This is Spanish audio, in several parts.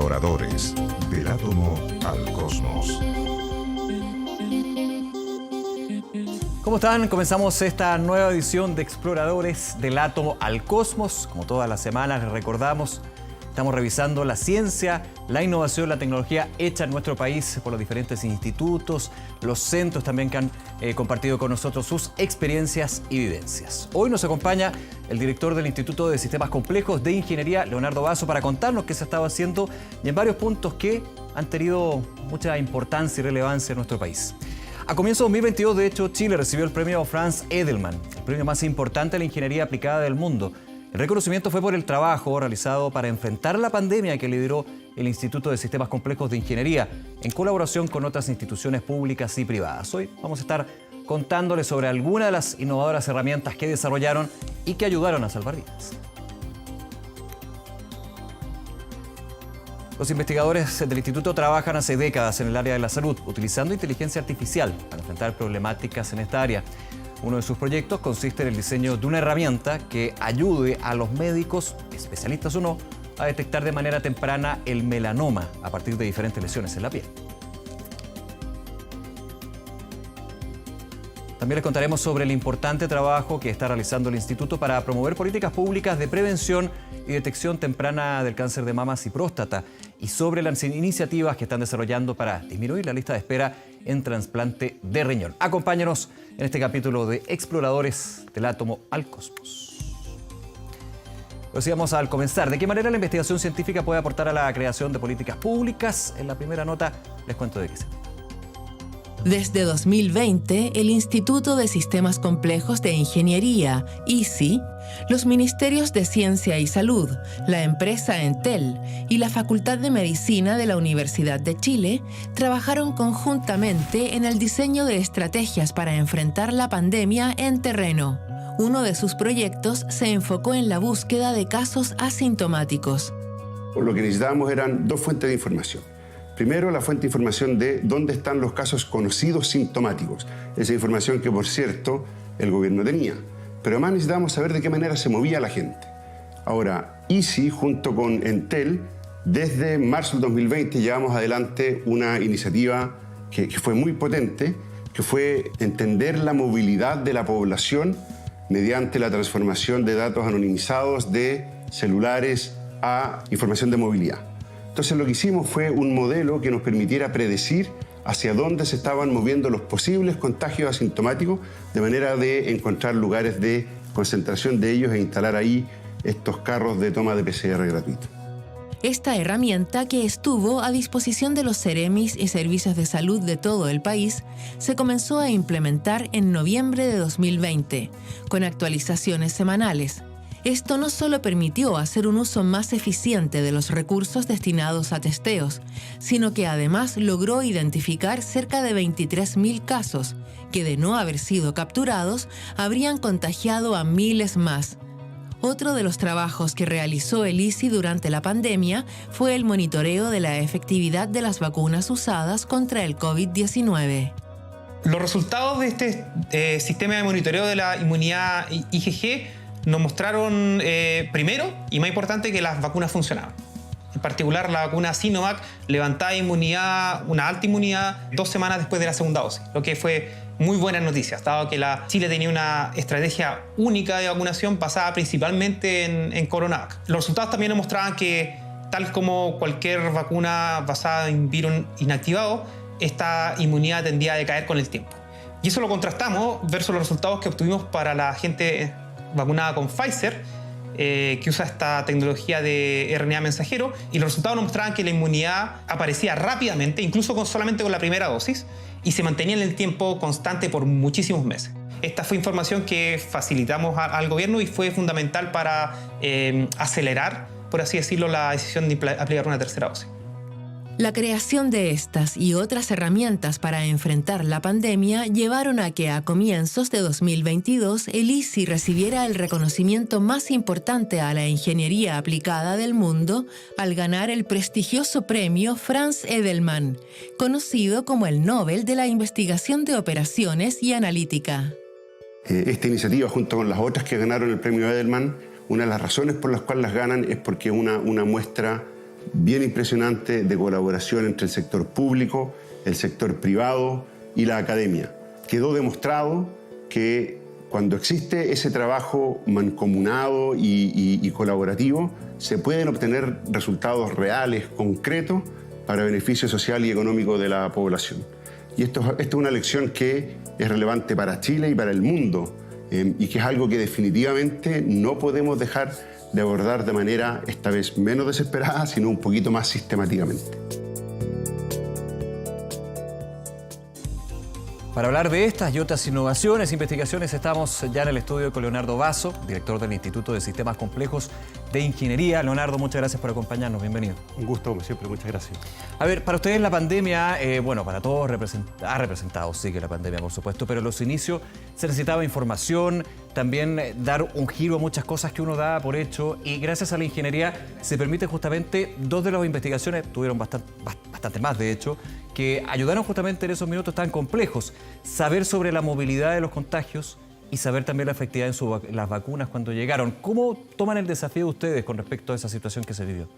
Exploradores, del átomo al cosmos. ¿Cómo están? Comenzamos esta nueva edición de Exploradores del átomo al cosmos. Como todas las semanas les recordamos, estamos revisando la ciencia, la innovación, la tecnología hecha en nuestro país por los diferentes institutos, los centros también que han compartido con nosotros sus experiencias y vivencias. Hoy nos acompaña el director del Instituto de Sistemas Complejos de Ingeniería, Leonardo Basso, para contarnos qué se estaba haciendo y en varios puntos que han tenido mucha importancia y relevancia en nuestro país. A comienzo de 2022, de hecho, Chile recibió el premio Franz Edelman, el premio más importante de la ingeniería aplicada del mundo. El reconocimiento fue por el trabajo realizado para enfrentar la pandemia que lideró el Instituto de Sistemas Complejos de Ingeniería en colaboración con otras instituciones públicas y privadas. Hoy vamos a estar contándoles sobre algunas de las innovadoras herramientas que desarrollaron y que ayudaron a salvar vidas. Los investigadores del instituto trabajan hace décadas en el área de la salud, utilizando inteligencia artificial para enfrentar problemáticas en esta área. Uno de sus proyectos consiste en el diseño de una herramienta que ayude a los médicos, especialistas o no, a detectar de manera temprana el melanoma a partir de diferentes lesiones en la piel. También les contaremos sobre el importante trabajo que está realizando el instituto para promover políticas públicas de prevención y detección temprana del cáncer de mamas y próstata, y sobre las iniciativas que están desarrollando para disminuir la lista de espera en trasplante de riñón. Acompáñanos en este capítulo de Exploradores del átomo al cosmos. Lo decíamos al comenzar, ¿de qué manera la investigación científica puede aportar a la creación de políticas públicas? En la primera nota les cuento de qué se trata. Desde 2020, el Instituto de Sistemas Complejos de Ingeniería, ISI, los Ministerios de Ciencia y Salud, la empresa Entel y la Facultad de Medicina de la Universidad de Chile trabajaron conjuntamente en el diseño de estrategias para enfrentar la pandemia en terreno. Uno de sus proyectos se enfocó en la búsqueda de casos asintomáticos. Lo que necesitábamos eran dos fuentes de información. Primero, la fuente de información de dónde están los casos conocidos sintomáticos. Esa información que, por cierto, el gobierno tenía. Pero además necesitábamos saber de qué manera se movía la gente. Ahora, ISI, junto con Entel, desde marzo del 2020 llevamos adelante una iniciativa que fue muy potente, que fue entender la movilidad de la población mediante la transformación de datos anonimizados de celulares a información de movilidad. Entonces lo que hicimos fue un modelo que nos permitiera predecir hacia dónde se estaban moviendo los posibles contagios asintomáticos, de manera de encontrar lugares de concentración de ellos e instalar ahí estos carros de toma de PCR gratuito. Esta herramienta, que estuvo a disposición de los Ceremis y servicios de salud de todo el país, se comenzó a implementar en noviembre de 2020, con actualizaciones semanales. Esto no solo permitió hacer un uso más eficiente de los recursos destinados a testeos, sino que además logró identificar cerca de 23.000 casos que, de no haber sido capturados, habrían contagiado a miles más. Otro de los trabajos que realizó el ISI durante la pandemia fue el monitoreo de la efectividad de las vacunas usadas contra el COVID-19. Los resultados de este sistema de monitoreo de la inmunidad IgG nos mostraron, primero y más importante, que las vacunas funcionaban. En particular, la vacuna Sinovac levantaba inmunidad, una alta inmunidad, 2 semanas después de la segunda dosis, lo que fue muy buenas noticias, dado que Chile tenía una estrategia única de vacunación basada principalmente en Coronavac. Los resultados también nos mostraban que, tal como cualquier vacuna basada en virus inactivado, esta inmunidad tendía a decaer con el tiempo. Y eso lo contrastamos versus los resultados que obtuvimos para la gente vacunada con Pfizer, que usa esta tecnología de RNA mensajero, y los resultados nos mostraban que la inmunidad aparecía rápidamente, incluso solamente con la primera dosis, y se mantenía en el tiempo constante por muchísimos meses. Esta fue información que facilitamos al gobierno y fue fundamental para acelerar, por así decirlo, la decisión de aplicar una tercera dosis. La creación de estas y otras herramientas para enfrentar la pandemia llevaron a que a comienzos de 2022 el ISI recibiera el reconocimiento más importante a la ingeniería aplicada del mundo al ganar el prestigioso premio Franz Edelman, conocido como el Nobel de la Investigación de Operaciones y Analítica. Esta iniciativa, junto con las otras que ganaron el premio Edelman, una de las razones por las cuales las ganan es porque una muestra bien impresionante de colaboración entre el sector público, el sector privado y la academia. Quedó demostrado que cuando existe ese trabajo mancomunado y colaborativo, se pueden obtener resultados reales, concretos, para beneficio social y económico de la población. Y esto es una lección que es relevante para Chile y para el mundo, y que es algo que definitivamente no podemos dejar de abordar de manera, esta vez, menos desesperada, sino un poquito más sistemáticamente. Para hablar de estas y otras innovaciones e investigaciones estamos ya en el estudio con Leonardo Basso, director del Instituto de Sistemas Complejos de Ingeniería. Leonardo, muchas gracias por acompañarnos. Bienvenido. Un gusto, como siempre. Muchas gracias. A ver, para ustedes la pandemia, bueno, para todos ha representado, sí que la pandemia, por supuesto, pero en los inicios se necesitaba información, también dar un giro a muchas cosas que uno da por hecho, y gracias a la ingeniería se permite justamente, dos de las investigaciones, tuvieron bastante más de hecho, que ayudaron justamente en esos minutos tan complejos, saber sobre la movilidad de los contagios y saber también la efectividad en las vacunas cuando llegaron. ¿Cómo toman el desafío ustedes con respecto a esa situación que se vivió?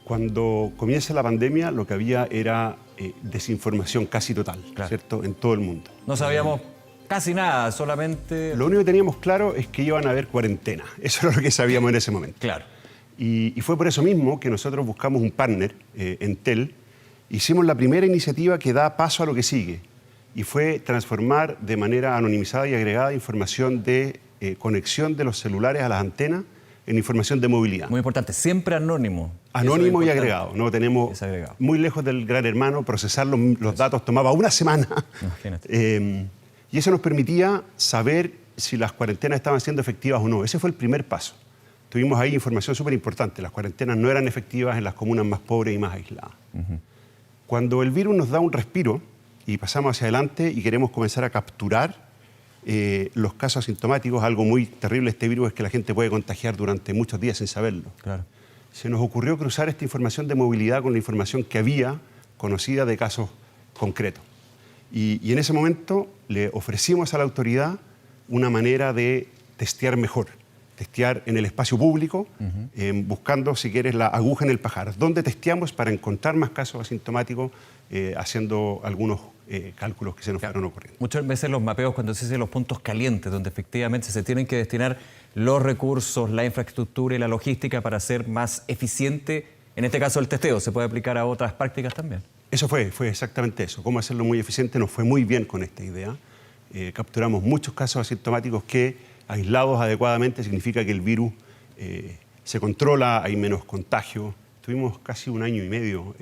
Cuando comienza la pandemia, lo que había era desinformación casi total, claro, ¿cierto? En todo el mundo. No sabíamos casi nada, solamente... Lo único que teníamos claro es que iban a haber cuarentena. Eso era lo que sabíamos en ese momento. Claro. Y fue por eso mismo que nosotros buscamos un partner, Entel. Hicimos la primera iniciativa que da paso a lo que sigue, y fue transformar de manera anonimizada y agregada información de conexión de los celulares a las antenas en información de movilidad. Muy importante, siempre anónimo. Anónimo y agregado. No tenemos agregado. Muy lejos del gran hermano, procesar los datos tomaba una semana. Y eso nos permitía saber si las cuarentenas estaban siendo efectivas o no. Ese fue el primer paso. Tuvimos ahí información súper importante. Las cuarentenas no eran efectivas en las comunas más pobres y más aisladas. Cuando el virus nos da un respiro y pasamos hacia adelante y queremos comenzar a capturar los casos asintomáticos, algo muy terrible este virus es que la gente puede contagiar durante muchos días sin saberlo. Claro. Se nos ocurrió cruzar esta información de movilidad con la información que había conocida de casos concretos. Y en ese momento le ofrecimos a la autoridad una manera de testear mejor. Testear en el espacio público, buscando, si quieres, la aguja en el pajar. ¿Dónde testeamos para encontrar más casos asintomáticos, haciendo algunos cálculos que se nos fueron ocurriendo? Muchas veces los mapeos, cuando se dicen los puntos calientes, donde efectivamente se tienen que destinar los recursos, la infraestructura y la logística para hacer más eficiente, en este caso el testeo, ¿se puede aplicar a otras prácticas también? Eso fue exactamente eso. Cómo hacerlo muy eficiente. Nos fue muy bien con esta idea. Capturamos muchos casos asintomáticos que, aislados adecuadamente, significa que el virus se controla, hay menos contagio. Tuvimos casi un año y medio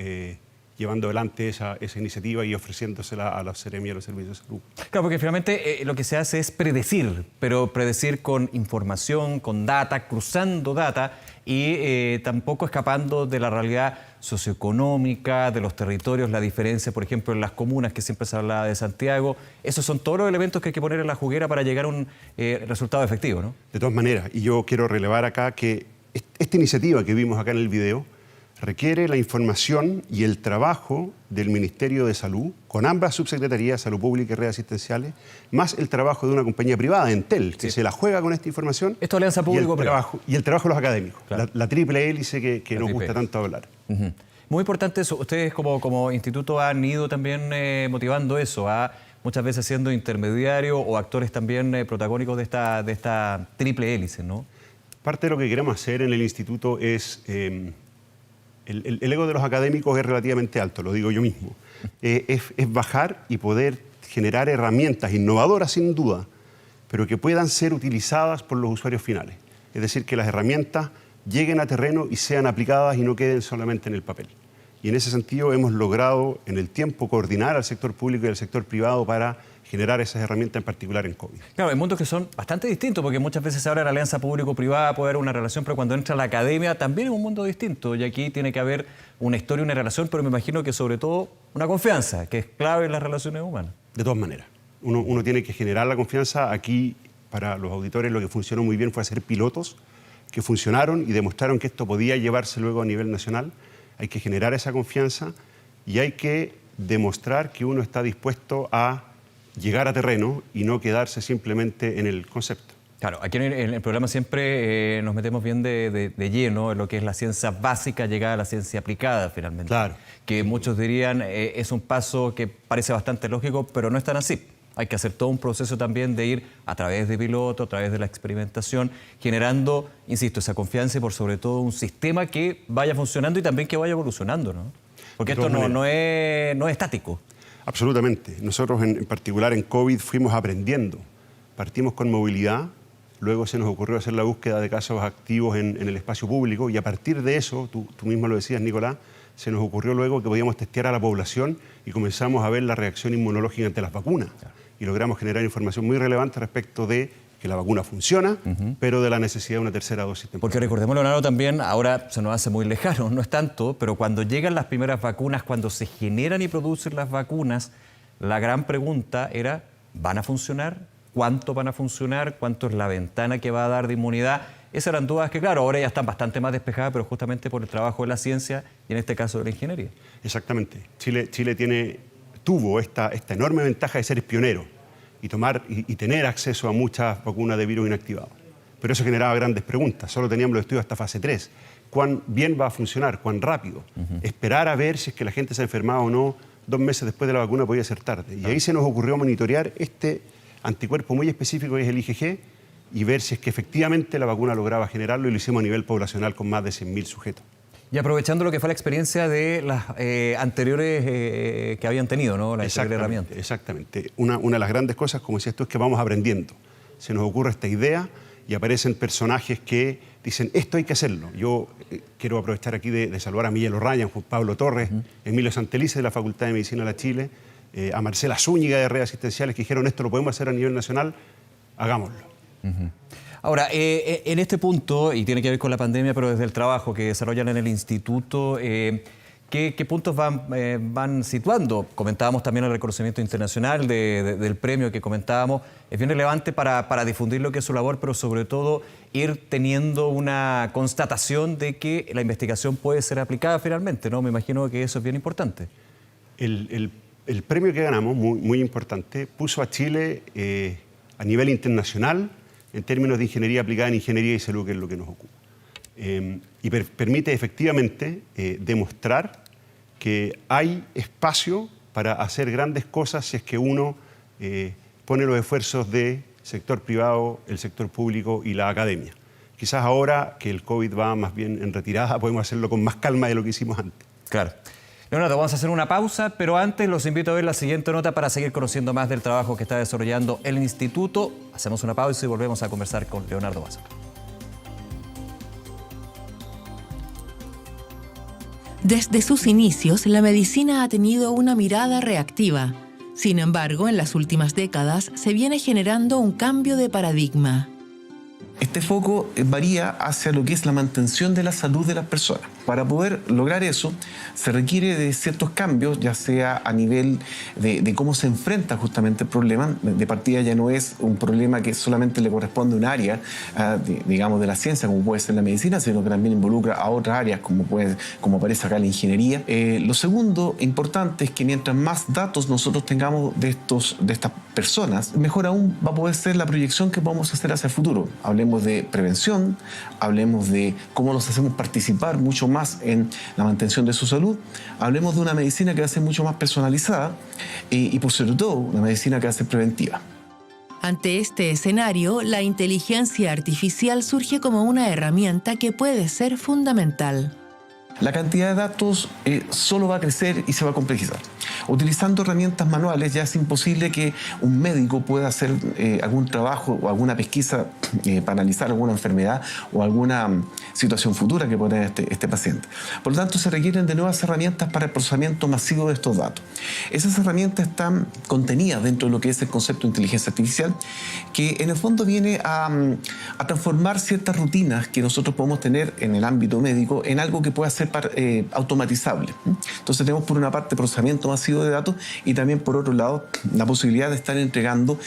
llevando adelante esa iniciativa y ofreciéndosela a los CEREM y a los servicios de salud. Claro, porque finalmente lo que se hace es predecir, pero predecir con información, con data, cruzando data y tampoco escapando de la realidad socioeconómica, de los territorios, la diferencia, por ejemplo, en las comunas, que siempre se hablaba de Santiago. Esos son todos los elementos que hay que poner en la juguera para llegar a un resultado efectivo, ¿no? De todas maneras, y yo quiero relevar acá que esta iniciativa que vimos acá en el video requiere la información y el trabajo del Ministerio de Salud, con ambas subsecretarías, Salud Pública y Redes Asistenciales, más el trabajo de una compañía privada, Entel, que se la juega con esta información. Esto es alianza público-privada. Y el trabajo de los académicos, claro, la triple hélice que nos gusta tanto hablar. Muy importante eso. Ustedes como instituto han ido también motivando eso, muchas veces siendo intermediario o actores también protagónicos de esta triple hélice, ¿no? Parte de lo que queremos hacer en el instituto es... El ego de los académicos es relativamente alto, lo digo yo mismo. Es bajar y poder generar herramientas innovadoras, sin duda, pero que puedan ser utilizadas por los usuarios finales. Es decir, que las herramientas lleguen a terreno y sean aplicadas y no queden solamente en el papel. Y en ese sentido hemos logrado en el tiempo coordinar al sector público y al sector privado para generar esas herramientas, en particular en COVID. Claro, en mundos que son bastante distintos, porque muchas veces se habla de la alianza público-privada, puede haber una relación, pero cuando entra la academia también es un mundo distinto, y aquí tiene que haber una historia, una relación, pero me imagino que sobre todo una confianza, que es clave en las relaciones humanas. De todas maneras, uno tiene que generar la confianza. Aquí, para los auditores, lo que funcionó muy bien fue hacer pilotos que funcionaron y demostraron que esto podía llevarse luego a nivel nacional. Hay que generar esa confianza y hay que demostrar que uno está dispuesto a llegar a terreno y no quedarse simplemente en el concepto. Claro, aquí en el programa siempre nos metemos bien de lleno en lo que es la ciencia básica llegada a la ciencia aplicada finalmente. Claro. Que muchos dirían es un paso que parece bastante lógico, pero no es tan así. Hay que hacer todo un proceso también de ir a través de piloto, a través de la experimentación, generando, insisto, esa confianza y por sobre todo un sistema que vaya funcionando y también que vaya evolucionando, ¿no? Porque esto no es estático. Absolutamente. Nosotros en particular en COVID fuimos aprendiendo. Partimos con movilidad, luego se nos ocurrió hacer la búsqueda de casos activos en el espacio público y a partir de eso, tú mismo lo decías, Nicolás, se nos ocurrió luego que podíamos testear a la población y comenzamos a ver la reacción inmunológica ante las vacunas. Y logramos generar información muy relevante respecto de que la vacuna funciona, pero de la necesidad de una tercera dosis temporal. Porque recordemos, Leonardo, también, ahora se nos hace muy lejano, no es tanto, pero cuando llegan las primeras vacunas, cuando se generan y producen las vacunas, la gran pregunta era, ¿van a funcionar? ¿Cuánto van a funcionar? ¿Cuánto es la ventana que va a dar de inmunidad? Esas eran dudas que, claro, ahora ya están bastante más despejadas, pero justamente por el trabajo de la ciencia y en este caso de la ingeniería. Exactamente. Chile tuvo esta enorme ventaja de ser pionero y tener acceso a muchas vacunas de virus inactivados. Pero eso generaba grandes preguntas. Solo teníamos los estudios hasta fase 3. ¿Cuán bien va a funcionar? ¿Cuán rápido? Esperar a ver si es que la gente se enfermaba o no 2 meses después de la vacuna podía ser tarde. Y ahí se nos ocurrió monitorear este anticuerpo muy específico que es el IgG y ver si es que efectivamente la vacuna lograba generarlo y lo hicimos a nivel poblacional con más de 100.000 sujetos. Y aprovechando lo que fue la experiencia de las anteriores que habían tenido, ¿no? La herramienta. Exactamente. Una de las grandes cosas, como decías tú, es que vamos aprendiendo. Se nos ocurre esta idea y aparecen personajes que dicen, esto hay que hacerlo. Yo quiero aprovechar aquí de saludar a Miguel O'Ryan, Juan Pablo Torres, Emilio Santelice de la Facultad de Medicina de la Chile, a Marcela Zúñiga de Redes Asistenciales, que dijeron, esto lo podemos hacer a nivel nacional, hagámoslo. Ahora, en este punto, y tiene que ver con la pandemia, pero desde el trabajo que desarrollan en el instituto, ¿qué puntos van situando? Comentábamos también el reconocimiento internacional del premio que comentábamos. Es bien relevante para difundir lo que es su labor, pero sobre todo ir teniendo una constatación de que la investigación puede ser aplicada finalmente, ¿no? Me imagino que eso es bien importante. El premio que ganamos, muy importante, puso a Chile a nivel internacional en términos de ingeniería aplicada en ingeniería y salud, que es lo que nos ocupa. Y permite efectivamente demostrar que hay espacio para hacer grandes cosas si es que uno pone los esfuerzos del sector privado, el sector público y la academia. Quizás ahora que el COVID va más bien en retirada, podemos hacerlo con más calma de lo que hicimos antes. Claro. Leonardo, vamos a hacer una pausa, pero antes los invito a ver la siguiente nota para seguir conociendo más del trabajo que está desarrollando el instituto. Hacemos una pausa y volvemos a conversar con Leonardo Basso. Desde sus inicios, la medicina ha tenido una mirada reactiva. Sin embargo, en las últimas décadas se viene generando un cambio de paradigma. Este foco varía hacia lo que es la mantención de la salud de las personas. Para poder lograr eso, se requiere de ciertos cambios, ya sea a nivel de cómo se enfrenta justamente el problema. De partida ya no es un problema que solamente le corresponde a un área, digamos, de la ciencia, como puede ser la medicina, sino que también involucra a otras áreas, como aparece acá la ingeniería. Lo segundo importante es que mientras más datos nosotros tengamos de estas personas, mejor aún va a poder ser la proyección que podamos hacer hacia el futuro. Hablemos de prevención, hablemos de cómo los hacemos participar mucho más en la mantención de su salud, hablemos de una medicina que va a ser mucho más personalizada y por sobre todo una medicina que va a ser preventiva. Ante este escenario, la inteligencia artificial surge como una herramienta que puede ser fundamental. La cantidad de datos solo va a crecer y se va a complejizar. Utilizando herramientas manuales ya es imposible que un médico pueda hacer algún trabajo o alguna pesquisa para analizar alguna enfermedad o alguna situación futura que pueda tener este paciente. Por lo tanto, se requieren de nuevas herramientas para el procesamiento masivo de estos datos. Esas herramientas están contenidas dentro de lo que es el concepto de inteligencia artificial, que en el fondo viene a transformar ciertas rutinas que nosotros podemos tener en el ámbito médico en algo que pueda ser automatizable. Entonces tenemos por una parte procesamiento masivo de datos y también por otro lado la posibilidad de estar entregando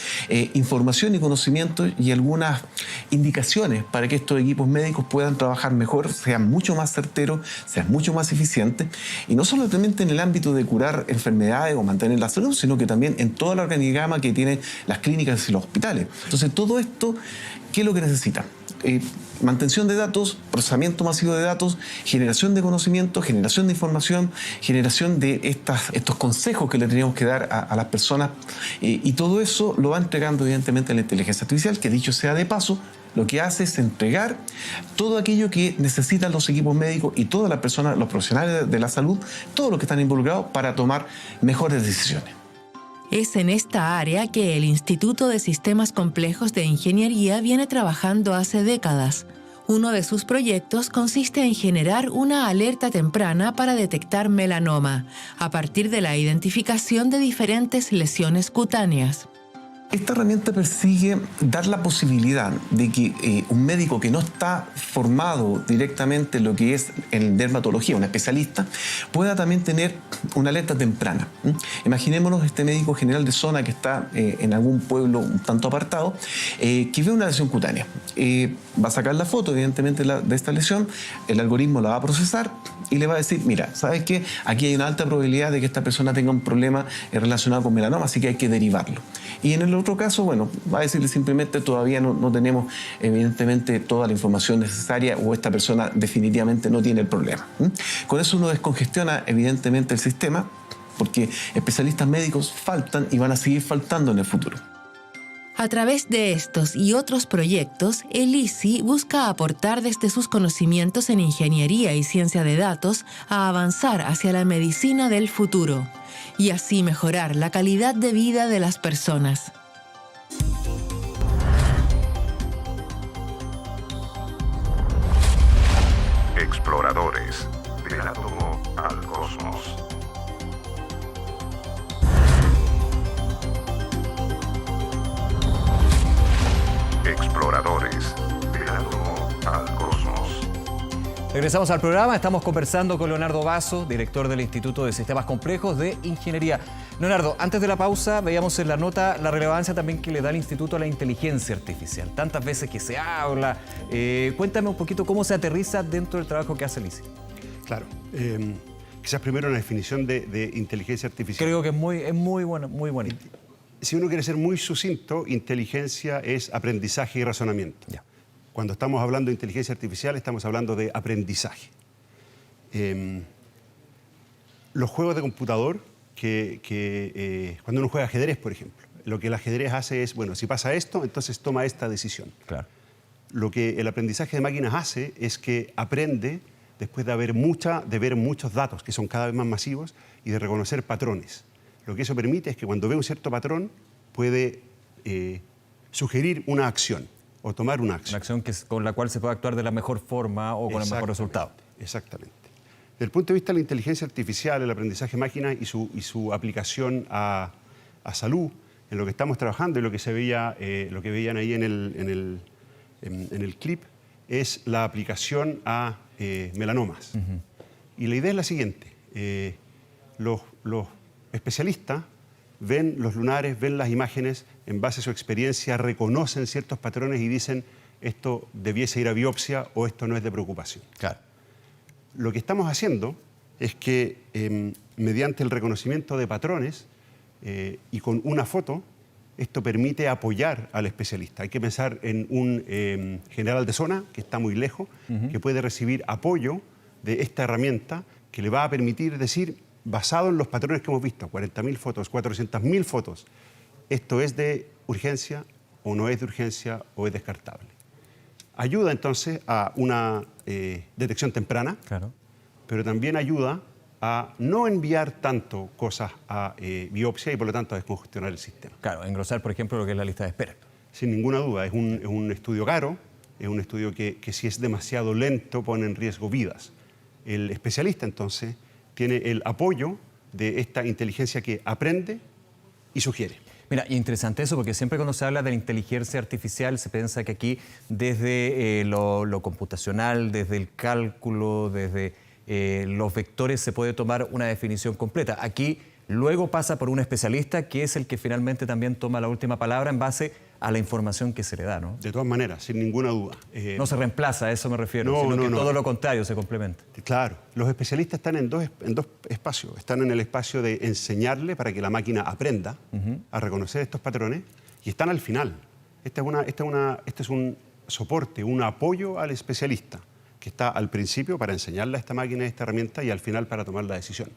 información y conocimiento y algunas indicaciones para que estos equipos médicos puedan trabajar mejor, sean mucho más certeros, sean mucho más eficientes, y no solamente en el ámbito de curar enfermedades o mantener la salud, sino que también en toda la organigrama que tienen las clínicas y los hospitales. Entonces, todo esto, ¿qué es lo que necesita? Mantención de datos, procesamiento masivo de datos, generación de conocimiento, generación de información, generación de estos consejos que le teníamos que dar a las personas, y todo eso lo va entregando evidentemente la inteligencia artificial, que dicho sea de paso, lo que hace es entregar todo aquello que necesitan los equipos médicos y todas las personas, los profesionales de la salud, todos los que están involucrados para tomar mejores decisiones. Es en esta área que el Instituto de Sistemas Complejos de Ingeniería viene trabajando hace décadas. Uno de sus proyectos consiste en generar una alerta temprana para detectar melanoma, a partir de la identificación de diferentes lesiones cutáneas. Esta herramienta persigue dar la posibilidad de que un médico que no está formado directamente en lo que es en dermatología, un especialista, pueda también tener una alerta temprana. Imaginémonos este médico general de zona que está en algún pueblo un tanto apartado, que ve una lesión cutánea. Va a sacar la foto, evidentemente, de esta lesión, el algoritmo la va a procesar y le va a decir, mira, ¿sabes qué? Aquí hay una alta probabilidad de que esta persona tenga un problema relacionado con melanoma, así que hay que derivarlo. Y en el otro caso, bueno, va a decirle simplemente todavía no tenemos evidentemente toda la información necesaria, o esta persona definitivamente no tiene el problema. Con eso uno descongestiona evidentemente el sistema, porque especialistas médicos faltan y van a seguir faltando en el futuro. A través de estos y otros proyectos, el ICSI busca aportar desde sus conocimientos en ingeniería y ciencia de datos a avanzar hacia la medicina del futuro y así mejorar la calidad de vida de las personas. Exploradores del átomo al cosmos. Exploradores del átomo al cosmos. Regresamos al programa, estamos conversando con Leonardo Basso, director del Instituto de Sistemas Complejos de Ingeniería. Leonardo, antes de la pausa veíamos en la nota la relevancia también que le da el Instituto a la inteligencia artificial. Tantas veces que se habla. Cuéntame un poquito cómo se aterriza dentro del trabajo que hace el ICSI. Claro. Quizás primero una definición de inteligencia artificial. Creo que es muy bueno, muy bonito. Si uno quiere ser muy sucinto, inteligencia es aprendizaje y razonamiento. Ya. Cuando estamos hablando de inteligencia artificial, estamos hablando de aprendizaje. Los juegos de computador, cuando uno juega ajedrez, por ejemplo, lo que el ajedrez hace es, bueno, si pasa esto, entonces toma esta decisión. Claro. Lo que el aprendizaje de máquinas hace es que aprende después de ver muchos datos, que son cada vez más masivos, y de reconocer patrones. Lo que eso permite es que cuando ve un cierto patrón, puede sugerir una acción o tomar una acción. Una acción con la cual se puede actuar de la mejor forma o con el mejor resultado. Exactamente. Desde el punto de vista de la inteligencia artificial, el aprendizaje máquina y su aplicación a salud, en lo que estamos trabajando y lo que se veía, lo que veían ahí en el clip, es la aplicación a melanomas. Uh-huh. Y la idea es la siguiente. Los especialistas ven los lunares, ven las imágenes, en base a su experiencia reconocen ciertos patrones y dicen esto debiese ir a biopsia o esto no es de preocupación. Claro. Lo que estamos haciendo es que mediante el reconocimiento de patrones y con una foto, esto permite apoyar al especialista. Hay que pensar en un general de zona que está muy lejos, uh-huh, que puede recibir apoyo de esta herramienta que le va a permitir decir, basado en los patrones que hemos visto, 40.000 fotos, 400.000 fotos, esto es de urgencia o no es de urgencia o es descartable. Ayuda entonces a una detección temprana, claro, pero también ayuda a no enviar tanto cosas a biopsia y por lo tanto a descongestionar el sistema. Claro, engrosar, por ejemplo, lo que es la lista de espera. Sin ninguna duda, es un estudio caro, es un estudio que si es demasiado lento pone en riesgo vidas. El especialista entonces tiene el apoyo de esta inteligencia que aprende y sugiere. Mira, y interesante eso, porque siempre cuando se habla de la inteligencia artificial se piensa que aquí desde lo computacional, desde el cálculo, desde los vectores se puede tomar una definición completa. Aquí luego pasa por un especialista que es el que finalmente también toma la última palabra en base a la información que se le da, ¿no? De todas maneras, sin ninguna duda. No se reemplaza, a eso me refiero, No, sino no, que no. todo lo contrario, se complementa. Claro, los especialistas están en dos espacios. Están en el espacio de enseñarle para que la máquina aprenda a reconocer estos patrones y están al final. Este es un soporte, un apoyo al especialista que está al principio para enseñarle a esta máquina esta herramienta y al final para tomar la decisión.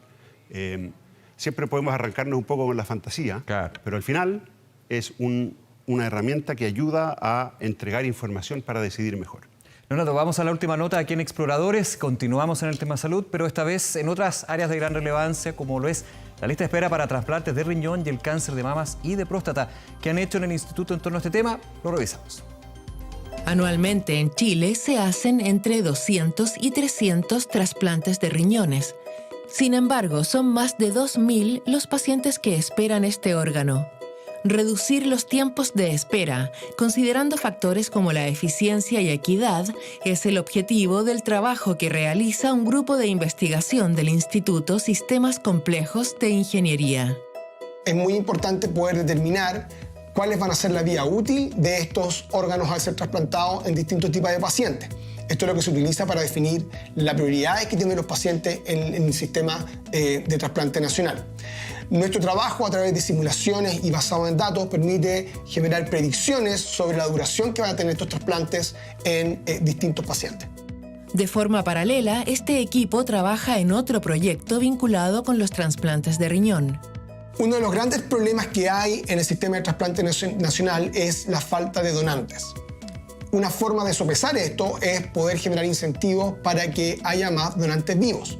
Siempre podemos arrancarnos un poco con la fantasía, claro, pero al final es una herramienta que ayuda a entregar información para decidir mejor. Leonardo, vamos a la última nota aquí en Exploradores. Continuamos en el tema salud, pero esta vez en otras áreas de gran relevancia, como lo es la lista de espera para trasplantes de riñón y el cáncer de mamas y de próstata. ¿Qué han hecho en el instituto en torno a este tema? Lo revisamos. Anualmente en Chile se hacen entre 200 y 300 trasplantes de riñones. Sin embargo, son más de 2.000 los pacientes que esperan este órgano. Reducir los tiempos de espera, considerando factores como la eficiencia y equidad, es el objetivo del trabajo que realiza un grupo de investigación del Instituto Sistemas Complejos de Ingeniería. Es muy importante poder determinar cuáles van a ser la vía útil de estos órganos al ser trasplantados en distintos tipos de pacientes. Esto es lo que se utiliza para definir las prioridades que tienen los pacientes en el sistema de trasplante nacional. Nuestro trabajo a través de simulaciones y basado en datos permite generar predicciones sobre la duración que van a tener estos trasplantes en distintos pacientes. De forma paralela, este equipo trabaja en otro proyecto vinculado con los trasplantes de riñón. Uno de los grandes problemas que hay en el sistema de trasplante nacional es la falta de donantes. Una forma de sopesar esto es poder generar incentivos para que haya más donantes vivos.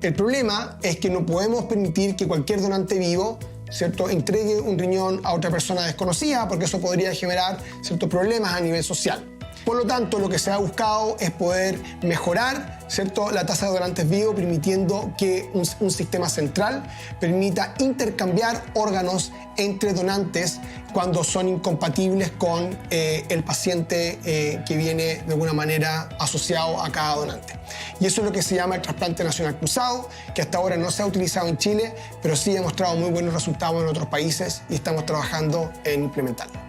El problema es que no podemos permitir que cualquier donante vivo, ¿cierto?, entregue un riñón a otra persona desconocida, porque eso podría generar ciertos problemas a nivel social. Por lo tanto, lo que se ha buscado es poder mejorar, ¿cierto?, la tasa de donantes vivos, permitiendo que un sistema central permita intercambiar órganos entre donantes cuando son incompatibles con el paciente que viene de alguna manera asociado a cada donante. Y eso es lo que se llama el trasplante nacional cruzado, que hasta ahora no se ha utilizado en Chile, pero sí ha mostrado muy buenos resultados en otros países y estamos trabajando en implementarlo.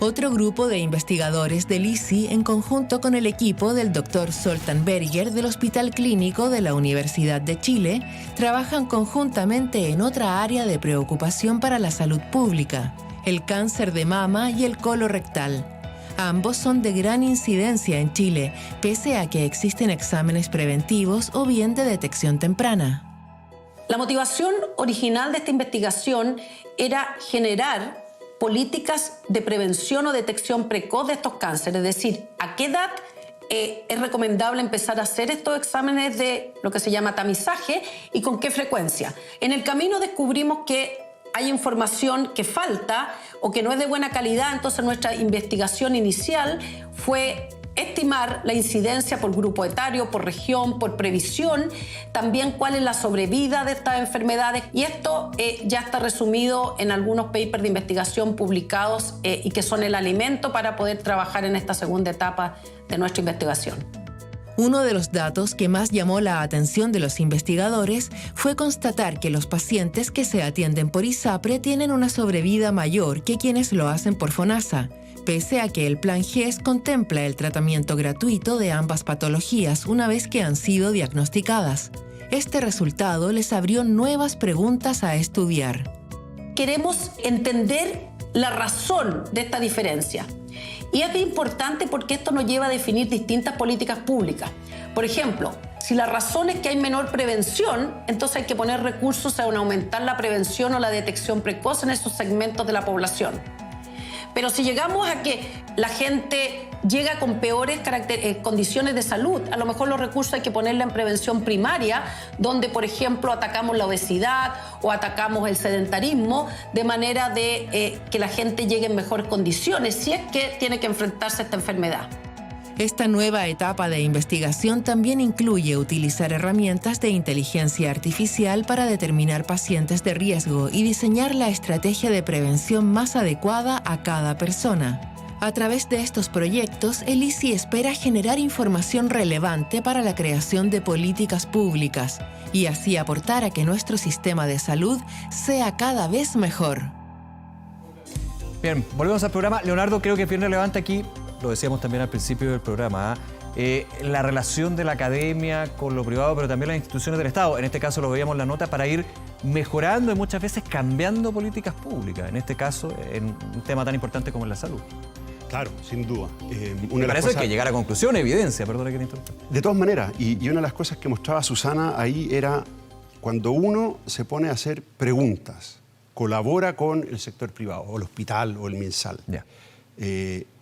Otro grupo de investigadores del ICI, en conjunto con el equipo del Dr. Zoltán Berger del Hospital Clínico de la Universidad de Chile, trabajan conjuntamente en otra área de preocupación para la salud pública, el cáncer de mama y el colorectal. Ambos son de gran incidencia en Chile, pese a que existen exámenes preventivos o bien de detección temprana. La motivación original de esta investigación era generar políticas de prevención o detección precoz de estos cánceres, es decir, a qué edad es recomendable empezar a hacer estos exámenes de lo que se llama tamizaje y con qué frecuencia. En el camino descubrimos que hay información que falta o que no es de buena calidad, entonces nuestra investigación inicial fue estimar la incidencia por grupo etario, por región, por previsión, también cuál es la sobrevida de estas enfermedades, y esto ya está resumido en algunos papers de investigación publicados y que son el alimento para poder trabajar en esta segunda etapa de nuestra investigación. Uno de los datos que más llamó la atención de los investigadores fue constatar que los pacientes que se atienden por ISAPRE tienen una sobrevida mayor que quienes lo hacen por FONASA, pese a que el Plan GES contempla el tratamiento gratuito de ambas patologías una vez que han sido diagnosticadas. Este resultado les abrió nuevas preguntas a estudiar. Queremos entender la razón de esta diferencia. Y es importante porque esto nos lleva a definir distintas políticas públicas. Por ejemplo, si la razón es que hay menor prevención, entonces hay que poner recursos en aumentar la prevención o la detección precoz en esos segmentos de la población. Pero si llegamos a que la gente llega con peores condiciones de salud, a lo mejor los recursos hay que ponerla en prevención primaria, donde, por ejemplo, atacamos la obesidad o atacamos el sedentarismo, de manera de que la gente llegue en mejores condiciones, si es que tiene que enfrentarse a esta enfermedad. Esta nueva etapa de investigación también incluye utilizar herramientas de inteligencia artificial para determinar pacientes de riesgo y diseñar la estrategia de prevención más adecuada a cada persona. A través de estos proyectos, el ICI espera generar información relevante para la creación de políticas públicas y así aportar a que nuestro sistema de salud sea cada vez mejor. Bien, volvemos al programa. Leonardo, creo que es bien relevante aquí, lo decíamos también al principio del programa, la relación de la academia con lo privado, pero también las instituciones del Estado. En este caso lo veíamos en la nota para ir mejorando y muchas veces cambiando políticas públicas. En este caso, en un tema tan importante como es la salud. Claro, sin duda. Para eso hay que llegar a conclusión, evidencia, perdona que te interrumpa. De todas maneras, y una de las cosas que mostraba Susana ahí era cuando uno se pone a hacer preguntas, colabora con el sector privado, o el hospital, o el MinSal. Ya.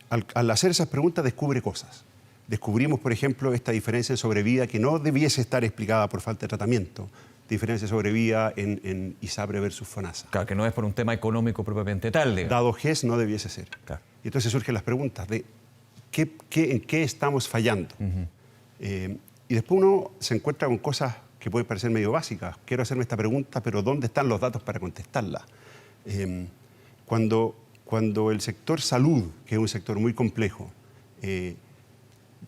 Al hacer esas preguntas descubre cosas. Descubrimos, por ejemplo, esta diferencia en sobrevida que no debiese estar explicada por falta de tratamiento. Diferencia de sobrevida en ISAPRE versus FONASA. Claro, que no es por un tema económico propiamente tal. Digamos. Dado GES no debiese ser. Claro. Y entonces surgen las preguntas de en qué estamos fallando. Y después uno se encuentra con cosas que pueden parecer medio básicas. Quiero hacerme esta pregunta, pero ¿dónde están los datos para contestarla? Cuando el sector salud, que es un sector muy complejo,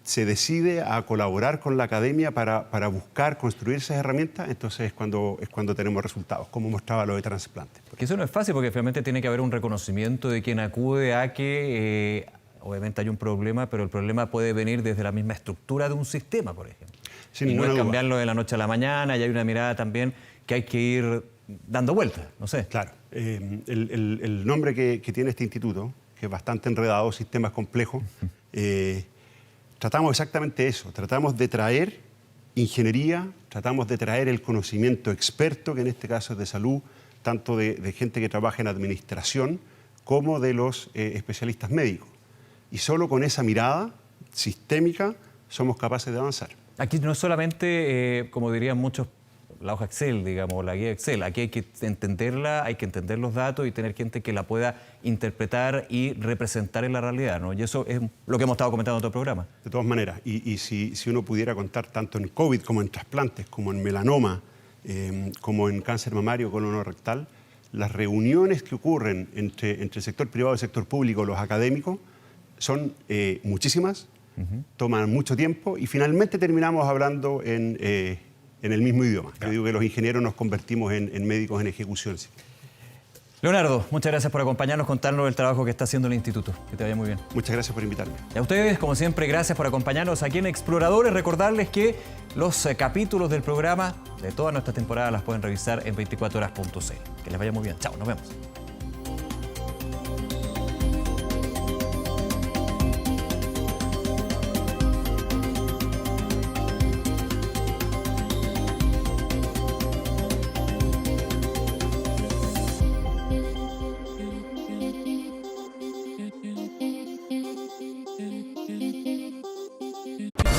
se decide a colaborar con la academia para buscar construir esas herramientas, entonces es cuando tenemos resultados, como mostraba lo de trasplantes. Que eso no es fácil porque finalmente tiene que haber un reconocimiento de quien acude a que obviamente hay un problema, pero el problema puede venir desde la misma estructura de un sistema, por ejemplo. Sin y no es duda. cambiarlo de la noche a la mañana, y hay una mirada también que hay que ir dando vueltas, no sé. Claro. El nombre que tiene este instituto, que es bastante enredado, sistemas complejos, tratamos exactamente eso. Tratamos de traer ingeniería, tratamos de traer el conocimiento experto, que en este caso es de salud, tanto de gente que trabaja en administración como de los especialistas médicos. Y solo con esa mirada sistémica somos capaces de avanzar. Aquí no es solamente, como dirían muchos, la hoja Excel, digamos, la guía Excel. Aquí hay que entenderla, hay que entender los datos y tener gente que la pueda interpretar y representar en la realidad, ¿no? Y eso es lo que hemos estado comentando en otro programa. De todas maneras, y si uno pudiera contar tanto en COVID como en trasplantes, como en melanoma, como en cáncer mamario colorectal, las reuniones que ocurren entre el sector privado y el sector público, los académicos, son muchísimas, toman mucho tiempo y finalmente terminamos hablando en el mismo idioma. Claro. Yo digo que los ingenieros nos convertimos en médicos en ejecución. Leonardo, muchas gracias por acompañarnos, contarnos el trabajo que está haciendo el instituto. Que te vaya muy bien. Muchas gracias por invitarme. Y a ustedes, como siempre, gracias por acompañarnos aquí en Exploradores. Recordarles que los capítulos del programa de toda nuestra temporada las pueden revisar en 24horas.cl. Que les vaya muy bien. Chao, nos vemos.